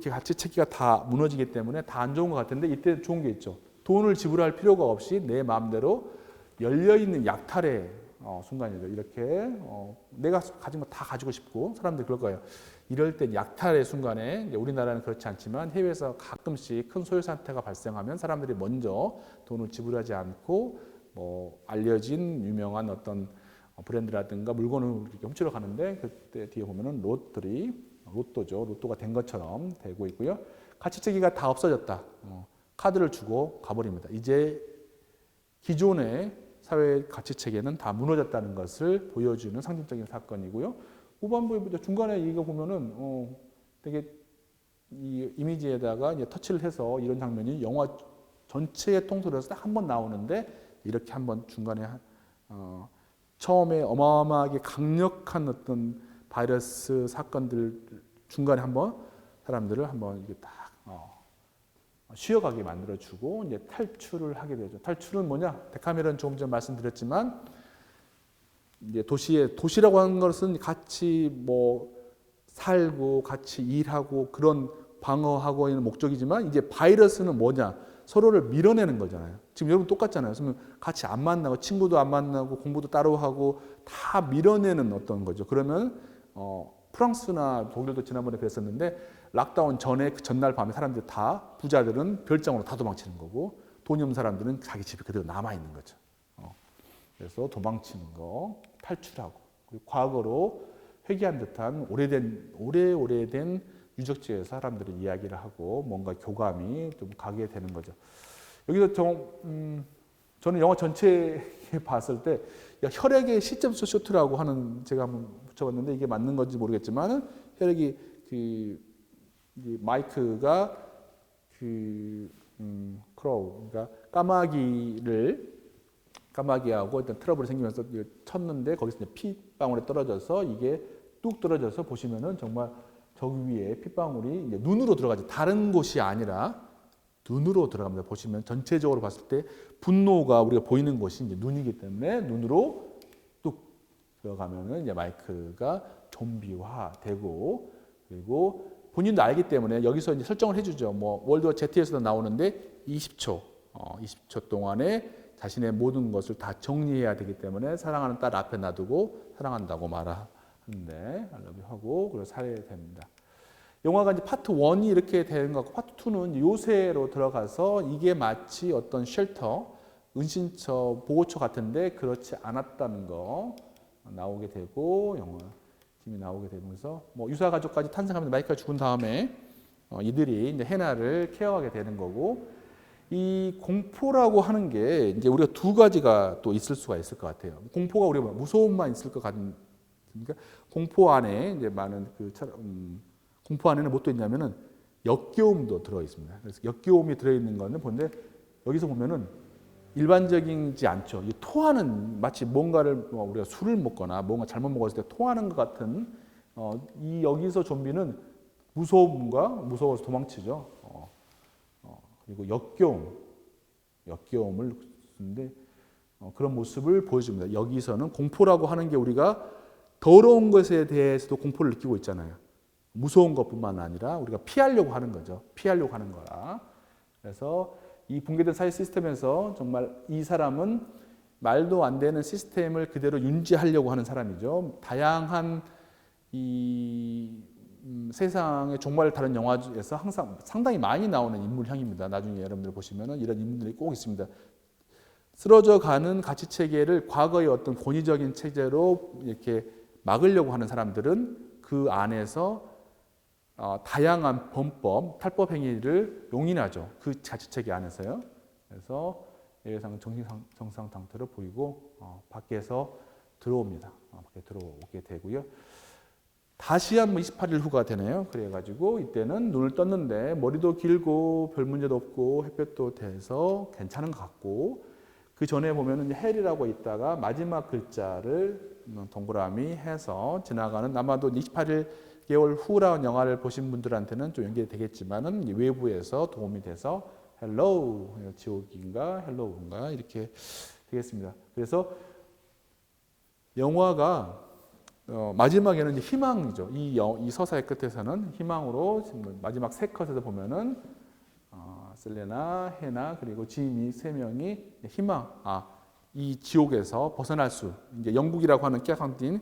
가치 체계가 다 무너지기 때문에 다 안 좋은 것 같은데 이때 좋은 게 있죠. 돈을 지불할 필요가 없이 내 마음대로 열려있는 약탈의 순간이죠. 이렇게 내가 가진 거 다 가지고 싶고 사람들이 그럴 거예요. 이럴 때 약탈의 순간에 이제 우리나라는 그렇지 않지만 해외에서 가끔씩 큰 소요 사태가 발생하면 사람들이 먼저 돈을 지불하지 않고 뭐 알려진 유명한 어떤 브랜드라든가 물건을 이렇게 훔치러 가는데 그때 뒤에 보면은 로또죠. 로또가 된 것처럼 되고 있고요. 가치체계가 다 없어졌다. 카드를 주고 가버립니다. 이제 기존의 사회 가치체계는 다 무너졌다는 것을 보여주는 상징적인 사건이고요. 후반부에 보죠. 중간에 이거 보면은 되게 이 이미지에다가 이제 터치를 해서 이런 장면이 영화 전체의 통틀어서 딱 한 번 나오는데 이렇게 한번 중간에 처음에 어마어마하게 강력한 어떤 바이러스 사건들 중간에 한번 사람들을 한번 이게 딱 쉬어가게 만들어주고 이제 탈출을 하게 되죠. 탈출은 뭐냐? 데카메론 조금 전 말씀드렸지만 이제 도시라고 하는 것은 같이 뭐 살고 같이 일하고 그런 방어하고 있는 목적이지만 이제 바이러스는 뭐냐? 서로를 밀어내는 거잖아요. 지금 여러분 똑같잖아요. 그러면 같이 안 만나고 친구도 안 만나고 공부도 따로 하고 다 밀어내는 어떤 거죠. 그러면 프랑스나 독일도 지난번에 그랬었는데 락다운 전에 그 전날 밤에 사람들이 다 부자들은 별장으로 다 도망치는 거고 돈이 없는 사람들은 자기 집에 그대로 남아 있는 거죠. 그래서 도망치는 거, 탈출하고 그리고 과거로 회귀한 듯한 오래된 유적지에서 사람들이 이야기를 하고 뭔가 교감이 좀 가게 되는 거죠. 여기서 저는 영화 전체에 봤을 때 혈액의 시점 쇼트라고 하는 제가 한번 붙여봤는데 이게 맞는 건지 모르겠지만 혈액이 마이크가 크로우 그러니까 까마귀하고 일단 트러블이 생기면서 쳤는데 거기서 이제 핏방울이 떨어져서 이게 뚝 떨어져서 보시면은 정말 저기 위에 핏방울이 이제 눈으로 들어가죠. 다른 곳이 아니라 눈으로 들어갑니다. 보시면 전체적으로 봤을 때 분노가 우리가 보이는 곳이 이제 눈이기 때문에 눈으로 뚝 들어가면은 이제 마이크가 좀비화되고 그리고 본인도 알기 때문에 여기서 이제 설정을 해주죠. 뭐 월드워 Z에서도 나오는데 20초 동안에 자신의 모든 것을 다 정리해야 되기 때문에 사랑하는 딸 앞에 놔두고 사랑한다고 말하는데 하고 그래서 살해됩니다. 영화가 이제 파트 1이 이렇게 되는 것 같고 파트 2는 요새로 들어가서 이게 마치 어떤 쉘터, 은신처, 보호처 같은데 그렇지 않았다는 거 나오게 되고 영화 팀이 나오게 되면서 뭐 유사 가족까지 탄생하면서 마이크가 죽은 다음에 이들이 이제 해나를 케어하게 되는 거고 이 공포라고 하는 게 이제 우리가 두 가지가 또 있을 수가 있을 것 같아요. 공포가 우리가 무서움만 있을 것 같으니까 공포 안에 이제 많은 공포 안에는 뭐 또 있냐면은 역겨움도 들어 있습니다. 그래서 역겨움이 들어 있는 거는 본데 여기서 보면은 일반적이지 않죠. 이 토하는 마치 뭔가를 우리가 술을 먹거나 뭔가 잘못 먹었을 때 토하는 것 같은 이 여기서 좀비는 무서워서 도망치죠. 그리고 역겨움을 쓰는데 그런 모습을 보여줍니다. 여기서는 공포라고 하는 게 우리가 더러운 것에 대해서도 공포를 느끼고 있잖아요. 무서운 것뿐만 아니라 우리가 피하려고 하는 거죠. 피하려고 하는 거라. 그래서 이 붕괴된 사회 시스템에서 정말 이 사람은 말도 안 되는 시스템을 그대로 유지하려고 하는 사람이죠. 다양한 이 세상의 종말을 다룬 영화에서 항상 상당히 많이 나오는 인물형입니다. 나중에 여러분들 보시면은 이런 인물들이 꼭 있습니다. 쓰러져 가는 가치 체계를 과거의 어떤 권위적인 체제로 이렇게 막으려고 하는 사람들은 그 안에서 다양한 범법, 탈법 행위를 용인하죠. 그 가치 체계 안에서요. 그래서 예외상 정상 상태로 보이고 밖에서 들어옵니다. 밖에 들어오게 되고요. 다시 한번 28일 후가 되네요. 그래가지고 이때는 눈을 떴는데 머리도 길고 별 문제도 없고 햇볕도 돼서 괜찮은 것 같고 그 전에 보면은 헬이라고 있다가 마지막 글자를 동그라미 해서 지나가는 아마도 28개월 후라는 영화를 보신 분들한테는 좀 연결이 되겠지만은 외부에서 도움이 돼서 헬로우 지옥인가 헬로우인가 이렇게 되겠습니다. 그래서 영화가 마지막에는 이제 희망이죠. 이 서사의 끝에서는 희망으로 지금 마지막 세 컷에서 보면은 셀레나, 헤나 그리고 지미 세 명이 희망, 이 지옥에서 벗어날 수, 이제 영국이라고 하는 깨강딘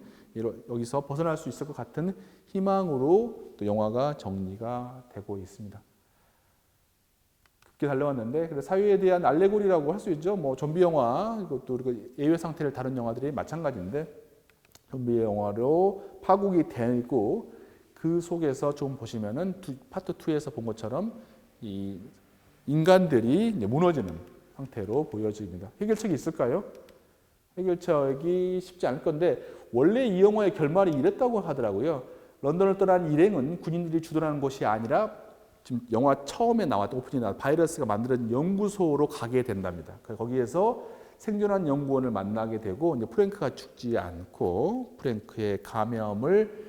여기서 벗어날 수 있을 것 같은 희망으로 또 영화가 정리가 되고 있습니다. 깊게 달려왔는데, 그래서 사회에 대한 알레고리라고 할 수 있죠. 뭐 좀비 영화, 이것도 예외 상태를 다룬 영화들이 마찬가지인데, 좀비 영화로 파국이 되고 그 속에서 좀 보시면은 파트 2에서 본 것처럼 이 인간들이 이제 무너지는 상태로 보여집니다. 해결책이 있을까요? 해결책이 쉽지 않을 건데 원래 이 영화의 결말이 이랬다고 하더라고요. 런던을 떠난 일행은 군인들이 주둔하는 곳이 아니라 지금 영화 처음에 나왔던 오프닝에 나왔던 바이러스가 만들어진 연구소로 가게 된답니다. 거기에서 생존한 연구원을 만나게 되고 이제 프랭크가 죽지 않고 프랭크의 감염을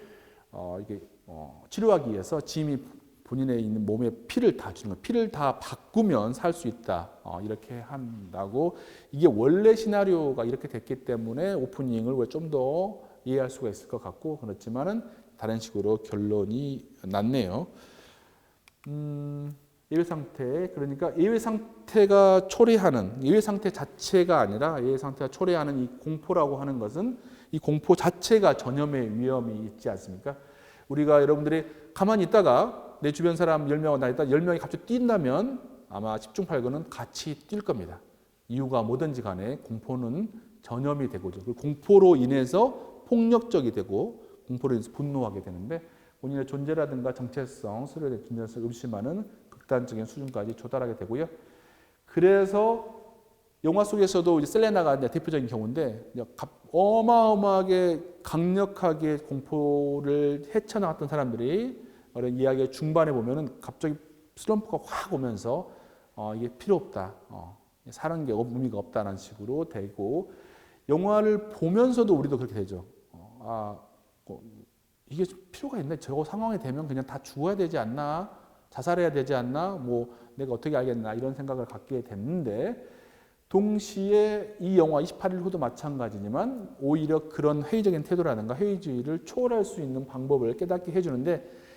치료하기 위해서 짐이 본인의 있는 몸에 피를 다 주는 거예요. 피를 다 바꾸면 살 수 있다. 이렇게 한다고. 이게 원래 시나리오가 이렇게 됐기 때문에 오프닝을 좀 더 이해할 수가 있을 것 같고, 그렇지만은 다른 식으로 결론이 났네요. 예외 상태, 그러니까 예외 상태가 초래하는, 예외 상태 자체가 아니라 예외 상태가 초래하는 이 공포라고 하는 것은 이 공포 자체가 전염의 위험이 있지 않습니까? 우리가 여러분들이 가만히 있다가 내 주변 사람 10명과 나 있다 10명이 갑자기 뛴다면 아마 10중 8구는 같이 뛸 겁니다. 이유가 뭐든지 간에 공포는 전염이 되고죠. 그 공포로 인해서 폭력적이 되고 공포로 인해서 분노하게 되는데 본인의 존재라든가 정체성, 스스로의 존재성을 의심하는 극단적인 수준까지 조달하게 되고요. 그래서 영화 속에서도 이제 셀레나가 대표적인 경우인데 어마어마하게 강력하게 공포를 헤쳐나갔던 사람들이 이야기의 중반에 보면은 갑자기 슬럼프가 확 오면서 이게 필요 없다, 사는 게 의미가 없다는 식으로 되고 영화를 보면서도 우리도 그렇게 되죠. 이게 필요가 있나? 저 상황이 되면 그냥 다 죽어야 되지 않나? 자살해야 되지 않나? 뭐 내가 어떻게 알겠나? 이런 생각을 갖게 됐는데 동시에 이 영화 28일 후도 마찬가지지만 오히려 그런 회의적인 태도라든가 회의주의를 초월할 수 있는 방법을 깨닫게 해주는데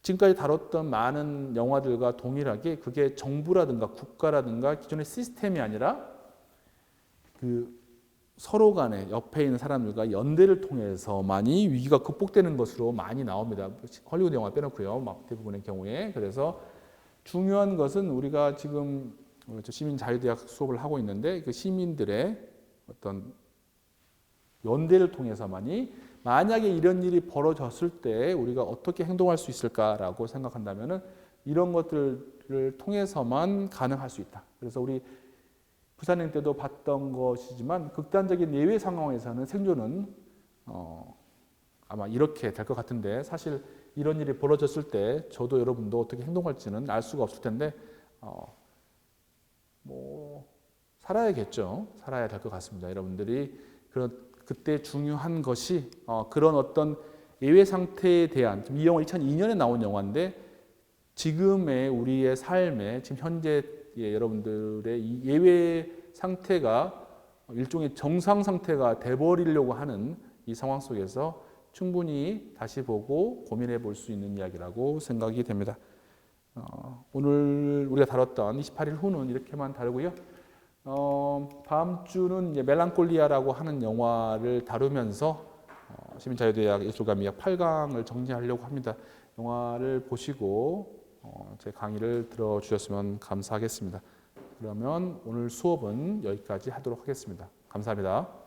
지금까지 다뤘던 많은 영화들과 동일하게 그게 정부라든가 국가라든가 기존의 시스템이 아니라 그 서로 간에 옆에 있는 사람들과 연대를 통해서만이 위기가 극복되는 것으로 많이 나옵니다. 헐리우드 영화 빼놓고요. 막 대부분의 경우에. 그래서 중요한 것은 우리가 지금 시민자유대학 수업을 하고 있는데 그 시민들의 어떤 연대를 통해서만이 만약에 이런 일이 벌어졌을 때 우리가 어떻게 행동할 수 있을까라고 생각한다면 이런 것들을 통해서만 가능할 수 있다. 그래서 우리 부산행 때도 봤던 것이지만 극단적인 예외 상황에서는 생존은 아마 이렇게 될 것 같은데 사실 이런 일이 벌어졌을 때 저도 여러분도 어떻게 행동할지는 알 수가 없을 텐데 뭐 살아야겠죠. 살아야 될 것 같습니다. 여러분들이 그때 중요한 것이 그런 어떤 예외 상태에 대한 이 영화 2002년에 나온 영화인데 지금의 우리의 삶에 지금 현재 여러분들의 이 예외 상태가 일종의 정상 상태가 돼버리려고 하는 이 상황 속에서 충분히 다시 보고 고민해 볼 수 있는 이야기라고 생각이 됩니다. 오늘 우리가 다뤘던 28일 후는 이렇게만 다루고요. 다음 주는 이제 멜랑콜리아라고 하는 영화를 다루면서 시민자유대학 예술가미학 8강을 정리하려고 합니다. 영화를 보시고 제 강의를 들어주셨으면 감사하겠습니다. 그러면 오늘 수업은 여기까지 하도록 하겠습니다. 감사합니다.